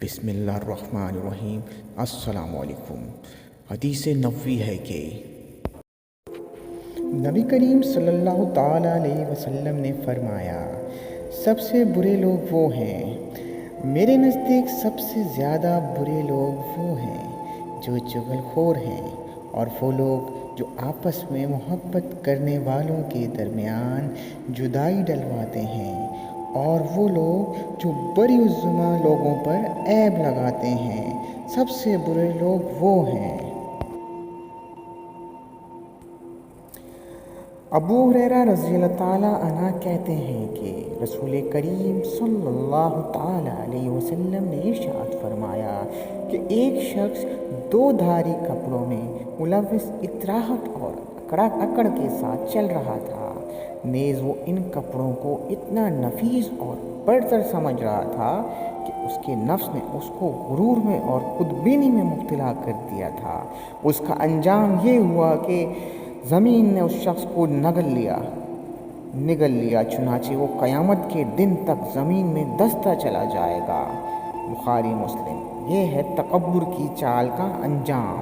بسم اللہ الرحمن الرحیم۔ السلام علیکم۔ حدیث نبوی ہے کہ نبی کریم صلی اللہ تعالیٰ علیہ وسلم نے فرمایا، سب سے برے لوگ وہ ہیں، میرے نزدیک سب سے زیادہ برے لوگ وہ ہیں جو چغل خور ہیں، اور وہ لوگ جو آپس میں محبت کرنے والوں کے درمیان جدائی ڈلواتے ہیں، اور وہ لوگ جو بری الزماں لوگوں پر عیب لگاتے ہیں۔ سب سے برے لوگ وہ ہیں۔ ابو ہریرہ رضی اللہ تعالیٰ عنہ کہتے ہیں کہ رسول کریم صلی اللہ تعالیٰ علیہ وسلم نے ارشاد فرمایا کہ ایک شخص دو دھاری کپڑوں میں ملوث اطراحت اور اکڑ کے ساتھ چل رہا تھا، نیز وہ ان کپڑوں کو اتنا نفیس اور برتر سمجھ رہا تھا کہ اس کے نفس نے اس کو غرور میں اور خود بینی میں مبتلا کر دیا تھا۔ اس کا انجام یہ ہوا کہ زمین نے اس شخص کو نگل لیا، چنانچہ وہ قیامت کے دن تک زمین میں دستہ چلا جائے گا۔ بخاری مسلم۔ یہ ہے تکبر کی چال کا انجام۔